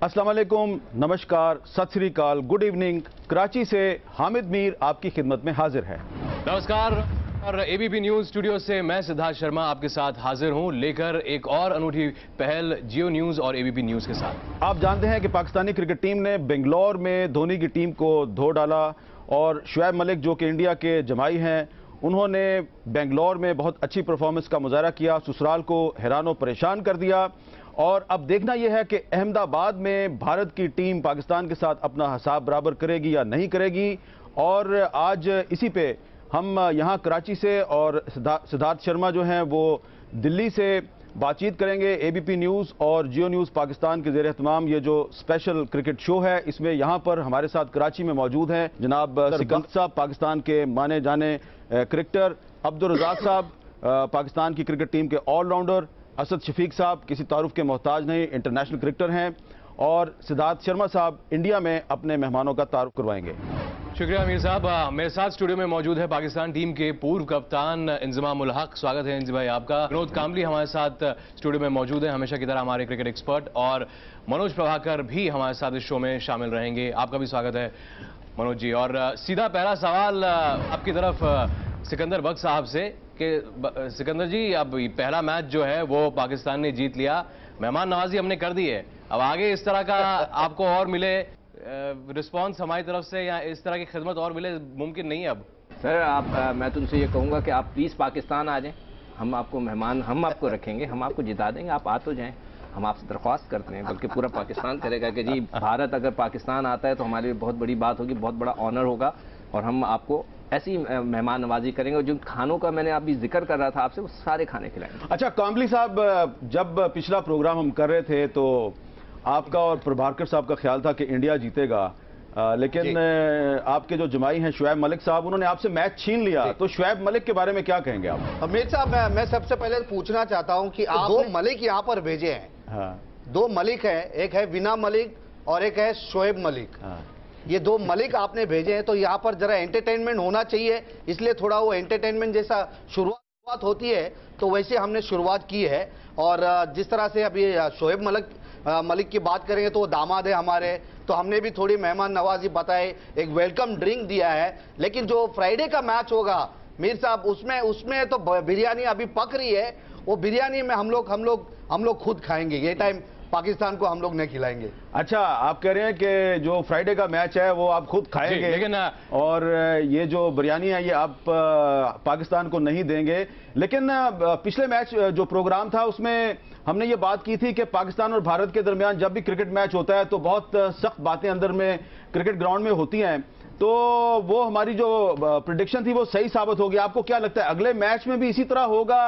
अस्सलाम वालेकुम, नमस्कार, सत श्री अकाल, गुड इवनिंग। कराची से हामिद मीर आपकी खिदमत में हाजिर है। नमस्कार और एबीपी न्यूज स्टूडियो से मैं सिद्धार्थ शर्मा आपके साथ हाजिर हूं लेकर एक और अनूठी पहल जियो न्यूज और एबीपी न्यूज के साथ। आप जानते हैं कि पाकिस्तानी क्रिकेट टीम ने बेंगलोर में धोनी की टीम को धो डाला और शुएब मलिक जो कि इंडिया के जमाई हैं, उन्होंने बेंगलोर में बहुत अच्छी परफॉर्मेंस का मुजाहरा किया, ससुराल को हैरान परेशान कर दिया। और अब देखना यह है कि अहमदाबाद में भारत की टीम पाकिस्तान के साथ अपना हिसाब बराबर करेगी या नहीं करेगी। और आज इसी पे हम यहाँ कराची से और सिद्धार्थ शर्मा जो हैं वो दिल्ली से बातचीत करेंगे। एबीपी न्यूज़ और जियो न्यूज़ पाकिस्तान के ज़ेर एहतमाम ये जो स्पेशल क्रिकेट शो है, इसमें यहाँ पर हमारे साथ कराची में मौजूद हैं जनाब सिकंदर साहब, पाकिस्तान के माने जाने क्रिकेटर, अब्दुल रज़ाक साहब, पाकिस्तान की क्रिकेट टीम के ऑलराउंडर, असद शफीक साहब किसी तारुफ के मोहताज नहीं, इंटरनेशनल क्रिकेटर हैं, और सिद्धार्थ शर्मा साहब इंडिया में अपने मेहमानों का तारुफ करवाएंगे। शुक्रिया अमीर साहब। मेरे साथ स्टूडियो में मौजूद है पाकिस्तान टीम के पूर्व कप्तान इंजमाम उल हक। स्वागत है इंजी भाई आपका। विनोद कामली हमारे साथ स्टूडियो में मौजूद है, हमेशा की तरह हमारे क्रिकेट एक्सपर्ट, और मनोज प्रभाकर भी हमारे साथ इस शो में शामिल रहेंगे। आपका भी स्वागत है मनोज जी। और सीधा पहला सवाल आपकी तरफ सिकंदर बख्श साहब से कि सिकंदर जी, अब पहला मैच जो है वो पाकिस्तान ने जीत लिया, मेहमान नवाजी हमने कर दी है, अब आगे इस तरह का आपको और मिले रिस्पांस हमारी तरफ से या इस तरह की खिदमत और मिले, मुमकिन नहीं है अब? सर मैं तुमसे ये कहूँगा कि आप प्लीज़ पाकिस्तान आ जाएं, हम आपको मेहमान हम आपको रखेंगे, हम आपको जिता देंगे, आप आ तो जाएं। हम आपसे दरख्वास्त करते हैं, बल्कि पूरा पाकिस्तान करेगा कि जी भारत अगर पाकिस्तान आता है तो हमारे लिए बहुत बड़ी बात होगी, बहुत बड़ा ऑनर होगा, और हम आपको ऐसी मेहमान नवाजी करेंगे। और जिन खानों का मैंने अभी जिक्र कर रहा था आपसे, वो सारे खाने खिलाएंगे। अच्छा कामली साहब, जब पिछला प्रोग्राम हम कर रहे थे तो आपका और प्रभाकर साहब का ख्याल था कि इंडिया जीतेगा, लेकिन आपके जो जमाई हैं शुएब मलिक साहब, उन्होंने आपसे मैच छीन लिया, तो शुएब मलिक के बारे में क्या कहेंगे आप? अमीर साहब, मैं सबसे पहले पूछना चाहता हूं कि आप दो मलिक यहाँ पर भेजे हैं। हाँ। दो मलिक हैं, एक है विना मलिक और एक है शुएब मलिक। हाँ। ये दो मलिक आपने भेजे हैं, तो यहाँ पर जरा एंटरटेनमेंट होना चाहिए, इसलिए थोड़ा वो एंटरटेनमेंट जैसा शुरुआत होती है तो वैसे हमने शुरुआत की है। और जिस तरह से अभी शुएब मलिक की बात करेंगे तो वो दामाद है हमारे, तो हमने भी थोड़ी मेहमान नवाजी बताए, एक वेलकम ड्रिंक दिया है। लेकिन जो फ्राइडे का मैच होगा मीर साहब, उसमें तो बिरयानी अभी पक रही है, वो बिरयानी में हम लोग खुद खाएंगे, ये टाइम पाकिस्तान को हम लोग नहीं खिलाएंगे। अच्छा, आप कह रहे हैं कि जो फ्राइडे का मैच है वो आप खुद खाएंगे, लेकिन और ये जो बिरयानी है ये आप पाकिस्तान को नहीं देंगे। लेकिन पिछले मैच जो प्रोग्राम था उसमें हमने ये बात की थी कि पाकिस्तान और भारत के दरमियान जब भी क्रिकेट मैच होता है तो बहुत सख्त बातें अंदर में क्रिकेट ग्राउंड में होती हैं, तो वो हमारी जो प्रेडिक्शन थी वो सही साबित होगी। आपको क्या लगता है अगले मैच में भी इसी तरह होगा,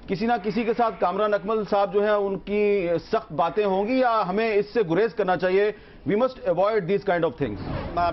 किसी ना किसी के साथ कामरान अकमल साहब जो है उनकी सख्त बातें होंगी, या हमें इससे गुरेज करना चाहिए? We must avoid this kind of things.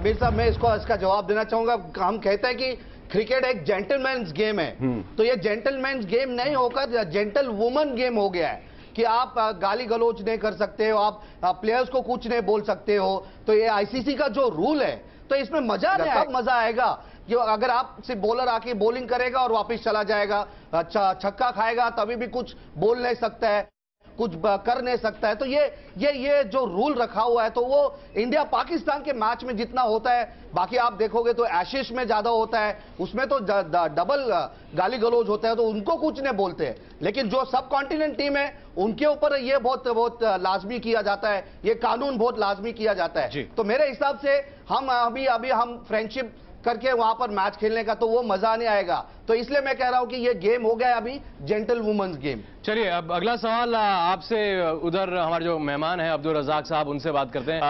Mir साहब, मैं इसका जवाब देना चाहूंगा। हम कहते हैं कि क्रिकेट एक जेंटलमैन्स गेम है, तो ये जेंटलमैन्स गेम नहीं होकर जेंटल वुमन गेम हो गया है कि आप गाली गलौज नहीं कर सकते हो, आप प्लेयर्स को कुछ नहीं बोल सकते हो। तो ये आईसीसी का जो रूल है, तो इसमें मजा नहीं, कब मजा आएगा कि अगर आप सिर्फ बॉलर आके बॉलिंग करेगा और वापस चला जाएगा, छक्का खाएगा तभी भी कुछ बोल नहीं सकता है, कुछ कर नहीं सकता है। तो ये जो रूल रखा हुआ है, तो वो इंडिया पाकिस्तान के मैच में जितना होता है, बाकी आप देखोगे तो एशेस में ज्यादा होता है, उसमें तो डबल गाली गलौज होता है, तो उनको कुछ नहीं बोलते हैं। लेकिन जो सब कॉन्टिनेंट टीम है उनके ऊपर ये बहुत लाजमी किया जाता है, ये कानून बहुत लाजमी किया जाता है। तो मेरे हिसाब से हम अभी हम फ्रेंडशिप करके वहां पर मैच खेलने का तो वो मजा नहीं आएगा, तो इसलिए मैं कह रहा हूं कि ये गेम हो गया अभी जेंटल वुमेन्स गेम। चलिए अब अगला सवाल आपसे, उधर हमारे जो मेहमान हैं अब्दुल रज़ाक साहब, उनसे बात करते हैं।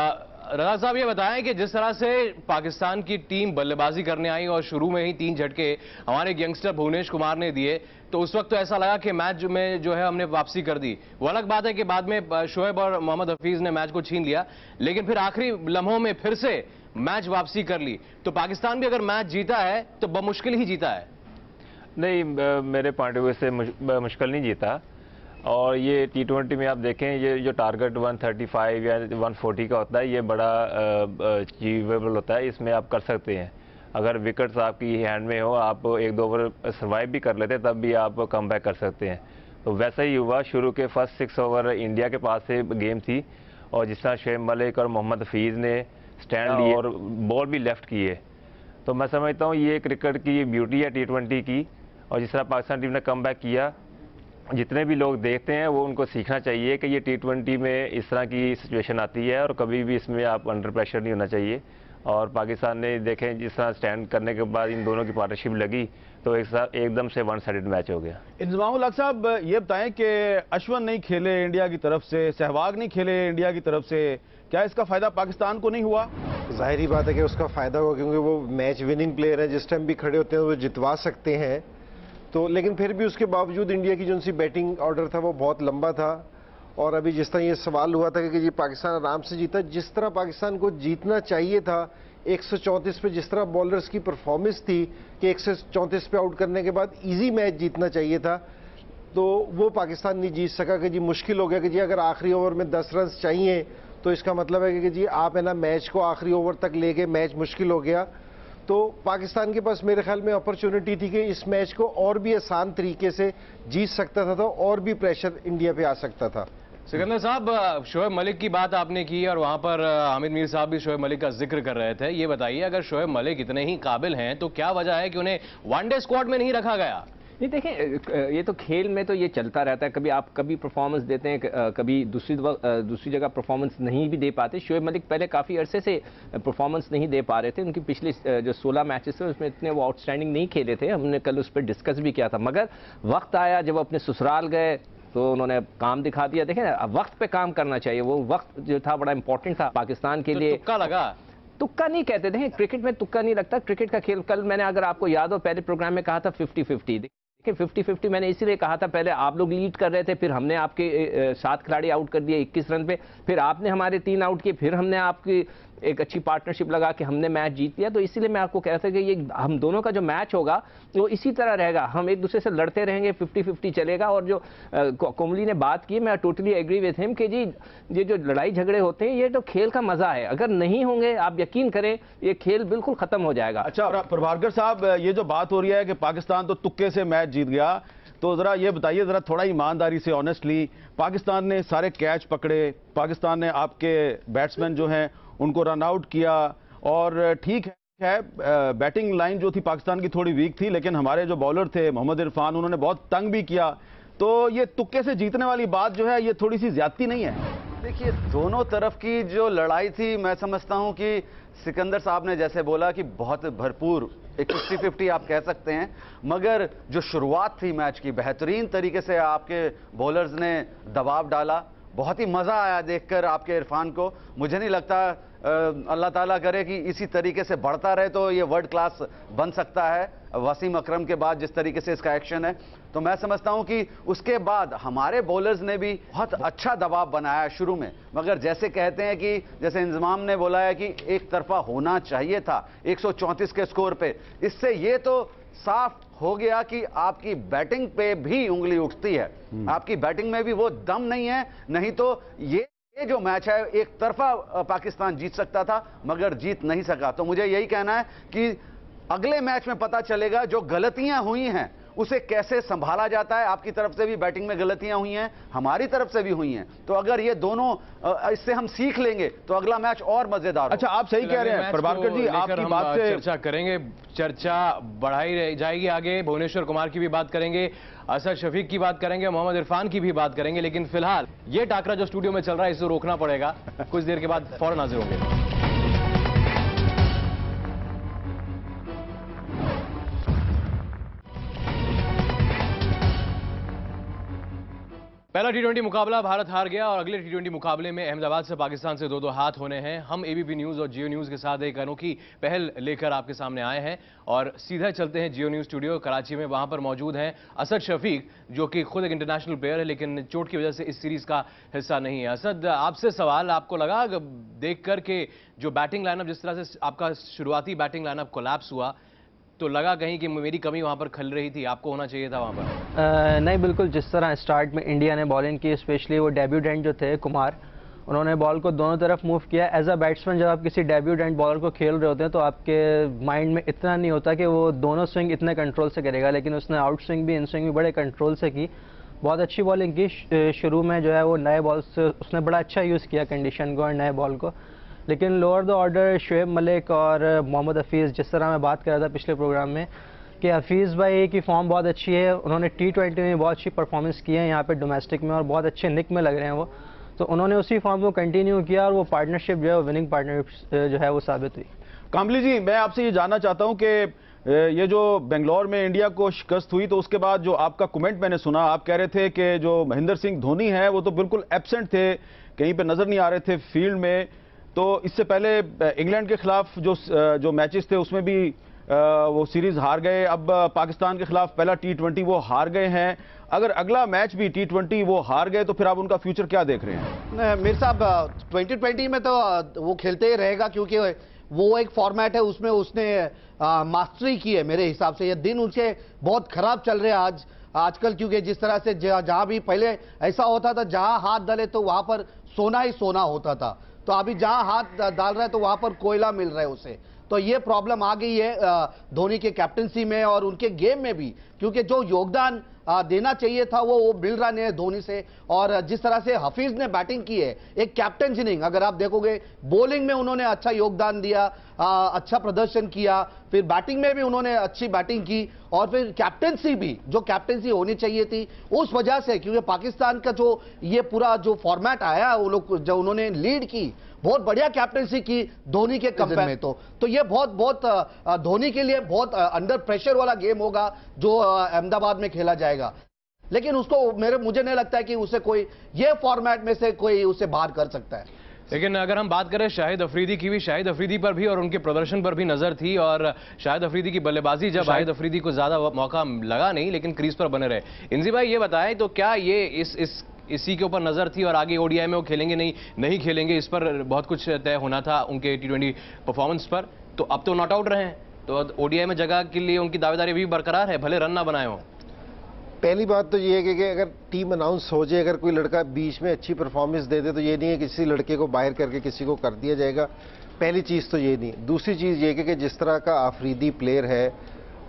रज़ाक साहब, ये बताएं कि जिस तरह से पाकिस्तान की टीम बल्लेबाजी करने आई और शुरू में ही 3 झटके हमारे यंगस्टर भुवनेश कुमार ने दिए, तो उस वक्त तो ऐसा लगा कि मैच में जो है हमने वापसी कर दी। वो अलग बात है कि बाद में शोएब और मोहम्मद हफीज ने मैच को छीन लिया, लेकिन फिर आखिरी लम्हों में फिर से मैच वापसी कर ली। तो पाकिस्तान भी अगर मैच जीता है तो बमुश्किल ही जीता है। नहीं, मेरे पॉइंट ऑफ व्यू से मुश्किल नहीं जीता। और ये T20 में आप देखें, ये जो टारगेट 135 या 140 का होता है, ये बड़ा अचीवेबल होता है, इसमें आप कर सकते हैं। अगर विकेट्स आपकी हैंड में हो, आप 1-2 ओवर सर्वाइव भी कर लेते तब भी आप कम बैक कर सकते हैं। तो वैसा ही हुआ, शुरू के फर्स्ट 6 ओवर इंडिया के पास से गेम थी और जिस तरह शुएब मलिक और मोहम्मद हफीज़ ने स्टैंड लिए और बॉल भी लेफ्ट किए, तो मैं समझता हूँ ये क्रिकेट की ब्यूटी है T20 की। और जिस तरह पाकिस्तान टीम ने कम बैक किया, जितने भी लोग देखते हैं वो उनको सीखना चाहिए कि ये T20 में इस तरह की सिचुएशन आती है और कभी भी इसमें आप अंडर प्रेशर नहीं होना चाहिए। और पाकिस्तान ने देखें जिस तरह स्टैंड करने के बाद इन दोनों की पार्टनरशिप लगी तो एकदम से वन साइडेड मैच हो गया। इंजमामुल हक साहब, ये बताएं कि अश्विन नहीं खेले इंडिया की तरफ से, सहवाग नहीं खेले इंडिया की तरफ से, क्या इसका फायदा पाकिस्तान को नहीं हुआ? जाहिर ही बात है कि उसका फायदा होगा, क्योंकि वो मैच विनिंग प्लेयर है, जिस टाइम भी खड़े होते हैं वो जितवा सकते हैं। तो लेकिन फिर भी उसके बावजूद इंडिया की जो सी बैटिंग ऑर्डर था वो बहुत लंबा था। और अभी जिस तरह ये सवाल हुआ था कि जी पाकिस्तान आराम से जीता, जिस तरह पाकिस्तान को जीतना चाहिए था 134 पे, जिस तरह बॉलर्स की परफॉर्मेंस थी कि 134 पे आउट करने के बाद इजी मैच जीतना चाहिए था, तो वो पाकिस्तान नहीं जीत सका। कि जी मुश्किल हो गया कि जी अगर आखिरी ओवर में 10 रन चाहिए तो इसका मतलब है कि जी आप है ना मैच को आखिरी ओवर तक लेके मैच मुश्किल हो गया। तो पाकिस्तान के पास मेरे ख्याल में अपॉर्चुनिटी थी कि इस मैच को और भी आसान तरीके से जीत सकता था, तो और भी प्रेशर इंडिया पे आ सकता था। सिकंदर साहब, शोएब मलिक की बात आपने की और वहां पर हामिद मीर साहब भी शोएब मलिक का जिक्र कर रहे थे। ये बताइए, अगर शोएब मलिक इतने ही काबिल हैं तो क्या वजह है कि उन्हें वनडे स्क्वाड में नहीं रखा गया? नहीं, देखें, ये तो खेल में तो ये चलता रहता है, कभी आप कभी परफॉर्मेंस देते हैं, कभी दूसरी जगह परफॉर्मेंस नहीं भी दे पाते। शोएब मलिक पहले काफ़ी अरसे से परफॉर्मेंस नहीं दे पा रहे थे, उनकी पिछली जो 16 मैचेस थे उसमें इतने वो आउटस्टैंडिंग नहीं खेले थे, हमने कल उस पर डिस्कस भी किया था। मगर वक्त आया जब अपने ससुराल गए तो उन्होंने काम दिखा दिया। देखें, वक्त पे काम करना चाहिए, वो वक्त जो था बड़ा इंपॉर्टेंट था पाकिस्तान के लिए। तुक्का लगा? तुक्का नहीं कहते, देखें क्रिकेट में तुक्का नहीं लगता। क्रिकेट का खेल, कल मैंने अगर आपको याद हो पहले प्रोग्राम में कहा था 50-50। देखिए 50-50 मैंने इसीलिए कहा था, पहले आप लोग लीड कर रहे थे, फिर हमने आपके 7 खिलाड़ी आउट कर दिए 21 रन पे, फिर आपने हमारे 3 आउट किए, फिर हमने आपकी एक अच्छी पार्टनरशिप लगा के हमने मैच जीत लिया। तो इसीलिए मैं आपको कह रहा था कि ये हम दोनों का जो मैच होगा वो इसी तरह रहेगा, हम एक दूसरे से लड़ते रहेंगे, 50-50 चलेगा। और जो कोमली ने बात की, मैं टोटली एग्री विथ हिम कि जी ये जो लड़ाई झगड़े होते हैं ये तो खेल का मजा है, अगर नहीं होंगे आप यकीन करें ये खेल बिल्कुल खत्म हो जाएगा। अच्छा प्रभाकर साहब, ये जो बात हो रही है कि पाकिस्तान तो तुक्के से मैच जीत गया, तो जरा ये बताइए, जरा थोड़ा ईमानदारी से ऑनेस्टली, पाकिस्तान ने सारे कैच पकड़े, पाकिस्तान ने आपके बैट्समैन जो हैं उनको रन आउट किया, और ठीक है बैटिंग लाइन जो थी पाकिस्तान की थोड़ी वीक थी, लेकिन हमारे जो बॉलर थे मोहम्मद इरफान, उन्होंने बहुत तंग भी किया। तो ये तुक्के से जीतने वाली बात जो है ये थोड़ी सी ज्यादती नहीं है? देखिए, दोनों तरफ की जो लड़ाई थी, मैं समझता हूं कि सिकंदर साहब ने जैसे बोला कि बहुत भरपूर एक 50-50 आप कह सकते हैं, मगर जो शुरुआत थी मैच की, बेहतरीन तरीके से आपके बॉलर्स ने दबाव डाला, बहुत ही मजा आया देखकर आपके इरफान को। मुझे नहीं लगता, अल्लाह ताला करे कि इसी तरीके से बढ़ता रहे तो ये वर्ल्ड क्लास बन सकता है। वसीम अकरम के बाद जिस तरीके से इसका एक्शन है, तो मैं समझता हूं कि उसके बाद हमारे बॉलर्स ने भी बहुत अच्छा दबाव बनाया शुरू में, मगर जैसे कहते हैं कि जैसे इंजमाम ने बोला है कि एक तरफा होना चाहिए था 134 के स्कोर पे, इससे ये तो साफ हो गया कि आपकी बैटिंग पे भी उंगली उठती है, आपकी बैटिंग में भी वो दम नहीं है। नहीं तो ये जो मैच है एक तरफा पाकिस्तान जीत सकता था मगर जीत नहीं सका। तो मुझे यही कहना है कि अगले मैच में पता चलेगा जो गलतियां हुई हैं उसे कैसे संभाला जाता है। आपकी तरफ से भी बैटिंग में गलतियां हुई हैं, हमारी तरफ से भी हुई हैं, तो अगर ये दोनों इससे हम सीख लेंगे तो अगला मैच और मजेदार। अच्छा, आप सही कह रहे हैं प्रभाकर जी, आपकी बात से चर्चा करेंगे, चर्चा बढ़ाई जाएगी आगे। भुवनेश्वर कुमार की भी बात करेंगे, असद शफीक की बात करेंगे, मोहम्मद इरफान की भी बात करेंगे, लेकिन फिलहाल ये टाकरा जो स्टूडियो में चल रहा है इसे रोकना पड़ेगा। कुछ देर के बाद फौरन हाजिर होंगे। पहला T20 मुकाबला भारत हार गया और अगले T20 मुकाबले में अहमदाबाद से पाकिस्तान से 2-2 हाथ होने हैं। हम ABP न्यूज़ और जियो न्यूज़ के साथ एक अनोखी पहल लेकर आपके सामने आए हैं और सीधा चलते हैं जियो न्यूज़ स्टूडियो कराची में। वहां पर मौजूद हैं असद शफीक, जो कि खुद एक इंटरनेशनल प्लेयर है लेकिन चोट की वजह से इस सीरीज का हिस्सा नहीं है। असद, आपसे सवाल, आपको लगा देख कर के जो बैटिंग लाइनअप, जिस तरह से आपका शुरुआती बैटिंग लाइनअप कोलैप्स हुआ, तो लगा कहीं कि मेरी कमी वहां पर खल रही थी, आपको होना चाहिए था वहां पर? नहीं, बिल्कुल जिस तरह स्टार्ट में इंडिया ने बॉलिंग की, स्पेशली वो डेब्यूटेंट जो थे कुमार, उन्होंने बॉल को दोनों तरफ मूव किया। एज अ बैट्समैन जब आप किसी डेब्यूटेंट बॉलर को खेल रहे होते हैं तो आपके माइंड में इतना नहीं होता कि वो दोनों स्विंग इतने कंट्रोल से करेगा, लेकिन उसने आउट स्विंग भी इन स्विंग भी बड़े कंट्रोल से की। बहुत अच्छी बॉलिंग की। शुरू में जो है वो नए बॉल से उसने बड़ा अच्छा यूज़ किया कंडीशन को और नए बॉल को, लेकिन lower the order Shoaib Malik और मोहम्मद हफीज़, जिस तरह मैं बात कर रहा था पिछले प्रोग्राम में कि हफीज़ भाई की फॉर्म बहुत अच्छी है, उन्होंने T20 में बहुत अच्छी परफॉर्मेंस की है यहाँ पे डोमेस्टिक में और बहुत अच्छे निक में लग रहे हैं वो, तो उन्होंने उसी फॉर्म को कंटिन्यू किया और वो पार्टनरशिप जो है विनिंग पार्टनरशिप जो है वो साबित हुई। कामली जी, मैं आपसे ये जानना चाहता हूं कि ये जो बेंगलोर में इंडिया को शिकस्त हुई तो उसके बाद जो आपका कमेंट मैंने सुना, आप कह रहे थे कि जो महेंद्र सिंह धोनी है वो तो बिल्कुल एब्सेंट थे, कहीं पे नजर नहीं आ रहे थे फील्ड में। तो इससे पहले इंग्लैंड के खिलाफ जो मैचेस थे उसमें भी वो सीरीज हार गए, अब पाकिस्तान के खिलाफ पहला T20 वो हार गए हैं। अगर अगला मैच भी T20 वो हार गए तो फिर आप उनका फ्यूचर क्या देख रहे हैं? मेरे साहब 2020 में तो वो खेलते ही रहेगा, क्योंकि वो एक फॉर्मेट है, उसमें उसने मास्टरी की है। मेरे हिसाब से ये दिन उसके बहुत खराब चल रहे हैं आजकल, क्योंकि जिस तरह से जहां भी पहले ऐसा होता था जहां हाथ डाले तो वहां पर सोना ही सोना होता था, तो अभी जहां हाथ डाल रहा है तो वहां पर कोयला मिल रहा है उसे। तो ये प्रॉब्लम आ गई है धोनी के कैप्टनसी में और उनके गेम में भी, क्योंकि जो योगदान देना चाहिए था वो मिल रहा नहीं है धोनी से। और जिस तरह से हफीज ने बैटिंग की है, एक कैप्टन इनिंग अगर आप देखोगे, बॉलिंग में उन्होंने अच्छा योगदान दिया, अच्छा प्रदर्शन किया, फिर बैटिंग में भी उन्होंने अच्छी बैटिंग की, और फिर कैप्टनसी भी जो कैप्टनसी होनी चाहिए थी उस वजह से, क्योंकि पाकिस्तान का जो ये पूरा जो फॉर्मेट आया, वो लोग जो उन्होंने लीड की, बहुत बढ़िया कैप्टनसी की धोनी के कंपेयर में। तो ये बहुत धोनी के लिए बहुत अंडर प्रेशर वाला गेम होगा जो अहमदाबाद में खेला जाएगा, लेकिन उसको मुझे नहीं लगता है कि उसे कोई ये फॉर्मेट में से कोई उसे बाहर कर सकता है। लेकिन अगर हम बात करें शाहिद अफरीदी की भी, शाहिद अफरीदी पर भी और उनके प्रदर्शन पर भी नजर थी, और शाहिद अफरीदी की बल्लेबाजी, जब शाहिद अफरीदी को ज्यादा मौका लगा नहीं लेकिन क्रीज पर बने रहे। इंजी भाई ये बताएं, तो क्या ये इसी के ऊपर नजर थी और आगे ओडीआई में वो खेलेंगे नहीं खेलेंगे, इस पर बहुत कुछ तय होना था उनके T20 परफॉर्मेंस पर, तो अब तो नॉट आउट रहे हैं, तो ओडीआई में जगह के लिए उनकी दावेदारी भी बरकरार है, भले रन ना बनाए हो। पहली बात तो ये है कि अगर टीम अनाउंस हो जाए, अगर कोई लड़का बीच में अच्छी परफॉर्मेंस दे दे तो ये नहीं है किसी लड़के को बाहर करके किसी को कर दिया जाएगा, पहली चीज़ तो ये नहीं। दूसरी चीज़ ये कि जिस तरह का आफरीदी प्लेयर है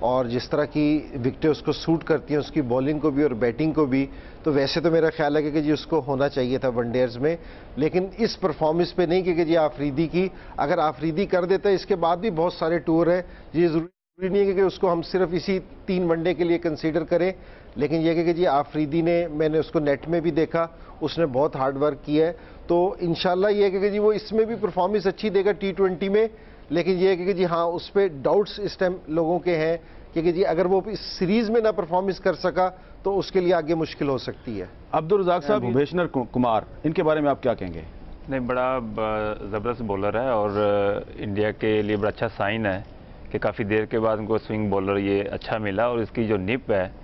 और जिस तरह की विकेटें उसको सूट करती हैं, उसकी बॉलिंग को भी और बैटिंग को भी, तो वैसे तो मेरा ख्याल है कि जी उसको होना चाहिए था वनडेयर्स में, लेकिन इस परफॉर्मेंस पे नहीं कि जी आफरीदी की, अगर आफरीदी कर देता है इसके बाद भी बहुत सारे टूर हैं, ये ज़रूरी नहीं है कि उसको हम सिर्फ इसी 3 वनडे के लिए कंसीडर करें। लेकिन यह कि जी आफरीदी ने, मैंने उसको नेट में भी देखा, उसने बहुत हार्ड वर्क किया है, तो इंशाल्लाह ये कि जी वो इसमें भी परफॉर्मेंस अच्छी देगा T20 में। लेकिन ये कि जी हाँ, उस पर डाउट्स इस टाइम लोगों के हैं कि जी अगर वो इस सीरीज में ना परफॉर्मेंस कर सका तो उसके लिए आगे मुश्किल हो सकती है। अब्दुल रज़ाक साहब, भुवनेश्वर कुमार, इनके बारे में आप क्या कहेंगे? नहीं, बड़ा ज़बरदस्त बॉलर है और इंडिया के लिए बड़ा अच्छा साइन है कि काफ़ी देर के बाद उनको स्विंग बॉलर ये अच्छा मिला, और इसकी जो निप है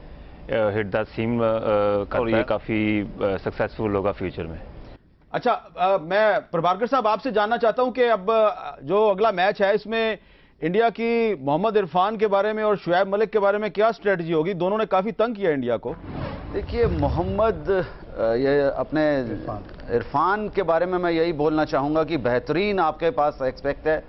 हिट द सीम, और ये काफ़ी सक्सेसफुल होगा फ्यूचर में। अच्छा, मैं प्रभाकर साहब आपसे जानना चाहता हूं कि अब जो अगला मैच है इसमें इंडिया की मोहम्मद इरफान के बारे में और शुएब मलिक के बारे में क्या स्ट्रेटजी होगी? दोनों ने काफी तंग किया इंडिया को। देखिए, मोहम्मद ये अपने इरफान के बारे में मैं यही बोलना चाहूंगा कि बेहतरीन आपके पास एक्सपेक्ट है,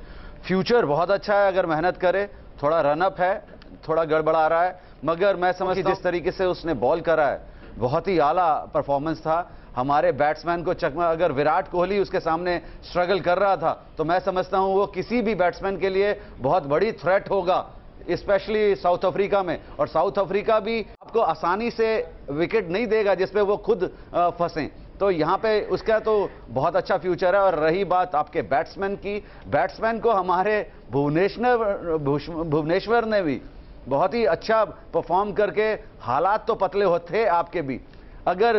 फ्यूचर बहुत अच्छा है अगर मेहनत करे, थोड़ा रनअप है, थोड़ा गड़बड़ा रहा है, मगर मैं समझता हूं जिस तरीके से उसने बॉल करा है बहुत ही आला परफॉर्मेंस था। हमारे बैट्समैन को चकमा, अगर विराट कोहली उसके सामने स्ट्रगल कर रहा था तो मैं समझता हूं वो किसी भी बैट्समैन के लिए बहुत बड़ी थ्रेट होगा, स्पेशली साउथ अफ्रीका में। और साउथ अफ्रीका भी आपको आसानी से विकेट नहीं देगा जिसपे वो खुद फंसे, तो यहाँ पे उसका तो बहुत अच्छा फ्यूचर है। और रही बात आपके बैट्समैन की, बैट्समैन को हमारे भुवनेश्वर ने भी बहुत ही अच्छा परफॉर्म करके, हालात तो पतले होते आपके भी, अगर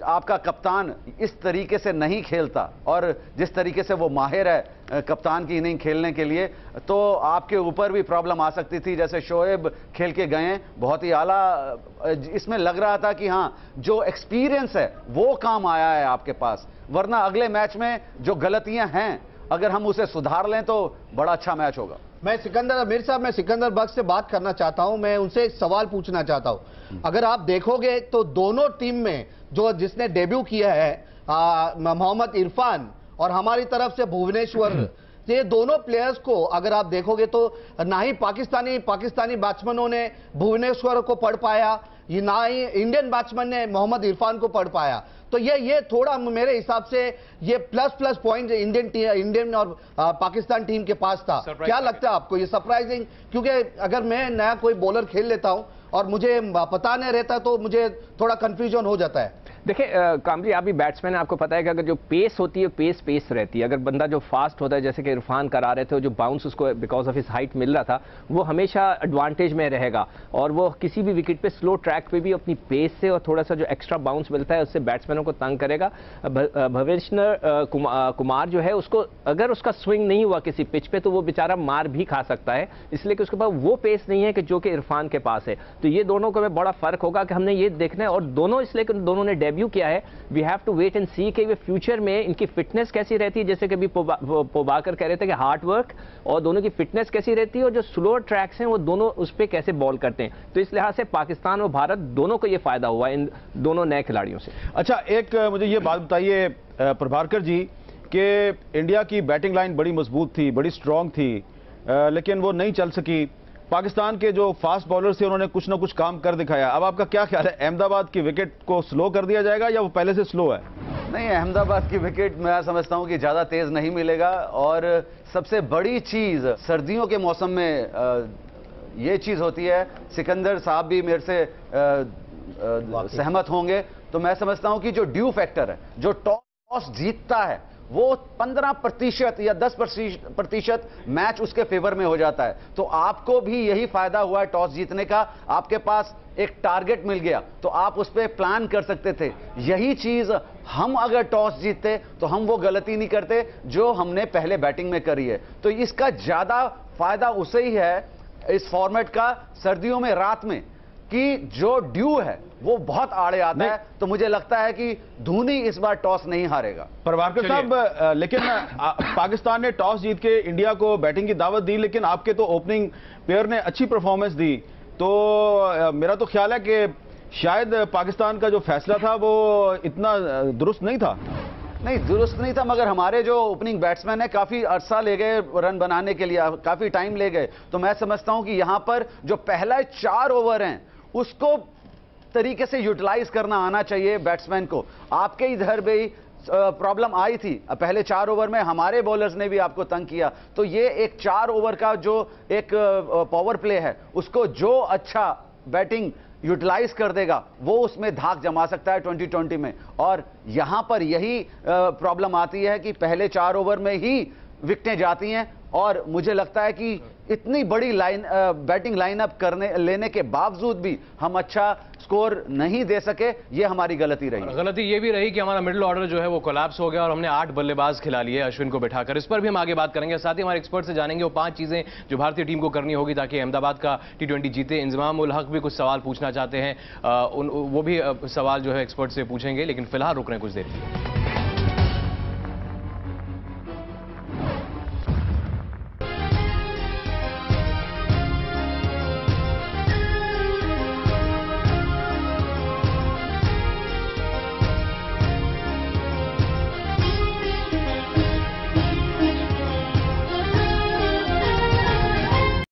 आपका कप्तान इस तरीके से नहीं खेलता और जिस तरीके से वो माहिर है कप्तान की इनिंग खेलने के लिए, तो आपके ऊपर भी प्रॉब्लम आ सकती थी। जैसे शोएब खेल के गए, बहुत ही आला, इसमें लग रहा था कि हाँ जो एक्सपीरियंस है वो काम आया है आपके पास, वरना अगले मैच में जो गलतियां हैं अगर हम उसे सुधार लें तो बड़ा अच्छा मैच होगा। मैं सिकंदर बख्श से बात करना चाहता हूं, मैं उनसे एक सवाल पूछना चाहता हूं। अगर आप देखोगे तो दोनों टीम में जिसने डेब्यू किया है मोहम्मद इरफान और हमारी तरफ से भुवनेश्वर, तो ये दोनों प्लेयर्स को अगर आप देखोगे तो ना ही पाकिस्तानी बैट्समैनों ने भुवनेश्वर को पढ़ पाया, ये ना ही इंडियन बैट्समैन ने मोहम्मद इरफान को पढ़ पाया। तो ये थोड़ा मेरे हिसाब से ये प्लस पॉइंट इंडियन और पाकिस्तान टीम के पास था। क्या लगता है आपको ये सरप्राइजिंग? क्योंकि अगर मैं नया कोई बॉलर खेल लेता हूं और मुझे पता नहीं रहता तो मुझे थोड़ा कंफ्यूजन हो जाता है। देखिए कामली, आप भी बैट्समैन, आपको पता है कि अगर जो पेस होती है पेस रहती है। अगर बंदा जो फास्ट होता है, जैसे कि इरफान करा रहे थे, जो बाउंस उसको बिकॉज ऑफ हिज हाइट मिल रहा था, वो हमेशा एडवांटेज में रहेगा और वो किसी भी विकेट पे स्लो ट्रैक पे भी अपनी पेस से और थोड़ा सा जो एक्स्ट्रा बाउंस मिलता है उससे बैट्समैनों को तंग करेगा। भुवनेश्वर कुमार जो है, उसको अगर उसका स्विंग नहीं हुआ किसी पिच पे तो वो बेचारा मार भी खा सकता है, इसलिए कि उसके पास वो पेस नहीं है कि जो कि इरफान के पास है। तो ये दोनों को बड़ा फर्क होगा कि हमने ये देखना है, और दोनों इसलिए कि दोनों ने डेब्यू किया है। We have to wait and see कि वे फ्यूचर में इनकी फिटनेस कैसी रहती है, जैसे कि अभी पोबाकर कह रहे थे कि हार्ड वर्क और दोनों की फिटनेस कैसी रहती है, और जो स्लो ट्रैक्स हैं वो दोनों उस पर कैसे बॉल करते हैं। तो इस लिहाज से पाकिस्तान और भारत दोनों को ये फायदा हुआ इन दोनों नए खिलाड़ियों से। अच्छा, एक मुझे ये बात बताइए प्रभाकर जी कि इंडिया की बैटिंग लाइन बड़ी मजबूत थी, बड़ी स्ट्रांग थी, लेकिन वो नहीं चल सकी। पाकिस्तान के जो फास्ट बॉलर्स थे उन्होंने कुछ ना कुछ काम कर दिखाया। अब आपका क्या ख्याल है, अहमदाबाद की विकेट को स्लो कर दिया जाएगा या वो पहले से स्लो है? नहीं, अहमदाबाद की विकेट मैं समझता हूं कि ज्यादा तेज नहीं मिलेगा। और सबसे बड़ी चीज सर्दियों के मौसम में ये चीज होती है, सिकंदर साहब भी मेरे से सहमत होंगे, तो मैं समझता हूं कि जो ड्यू फैक्टर है, जो टॉस जीतता है, वो 15% या 10% मैच उसके फेवर में हो जाता है। तो आपको भी यही फायदा हुआ है टॉस जीतने का, आपके पास एक टारगेट मिल गया तो आप उस पर प्लान कर सकते थे। यही चीज हम अगर टॉस जीतते तो हम वो गलती नहीं करते जो हमने पहले बैटिंग में करी है। तो इसका ज्यादा फायदा उसे ही है इस फॉर्मेट का, सर्दियों में रात में, कि जो ड्यू है वो बहुत आड़े आता है। तो मुझे लगता है कि धोनी इस बार टॉस नहीं हारेगा। प्रभाकर साहब, लेकिन पाकिस्तान ने टॉस जीत के इंडिया को बैटिंग की दावत दी, लेकिन आपके तो ओपनिंग प्लेयर ने अच्छी परफॉर्मेंस दी। तो मेरा तो ख्याल है कि शायद पाकिस्तान का जो फैसला था वो इतना दुरुस्त नहीं था। नहीं, दुरुस्त नहीं था, मगर हमारे जो ओपनिंग बैट्समैन है काफी अरसा ले गए रन बनाने के लिए, काफी टाइम ले गए। तो मैं समझता हूं कि यहां पर जो पहला 4 ओवर हैं उसको तरीके से यूटिलाइज करना आना चाहिए बैट्समैन को। आपके इधर भी प्रॉब्लम आई थी, पहले 4 ओवर में हमारे बॉलर्स ने भी आपको तंग किया। तो ये एक 4 ओवर का जो एक पावर प्ले है, उसको जो अच्छा बैटिंग यूटिलाइज कर देगा वो उसमें धाक जमा सकता है 2020 में। और यहां पर यही प्रॉब्लम आती है कि पहले 4 ओवर में ही विकेटें जाती हैं, और मुझे लगता है कि इतनी बड़ी बैटिंग लाइनअप लेने के बावजूद भी हम अच्छा स्कोर नहीं दे सके, ये हमारी गलती रही। गलती ये भी रही कि हमारा मिडिल ऑर्डर जो है वो कोलैप्स हो गया और हमने 8 बल्लेबाज खिला लिए अश्विन को बिठाकर। इस पर भी हम आगे बात करेंगे, साथ ही हमारे एक्सपर्ट से जानेंगे वो 5 चीजें जो भारतीय टीम को करनी होगी ताकि अहमदाबाद का T20 जीते। इंजमाम उल हक भी कुछ सवाल पूछना चाहते हैं, वो भी सवाल जो है एक्सपर्ट से पूछेंगे, लेकिन फिलहाल रुक रहे हैं कुछ देर के लिए।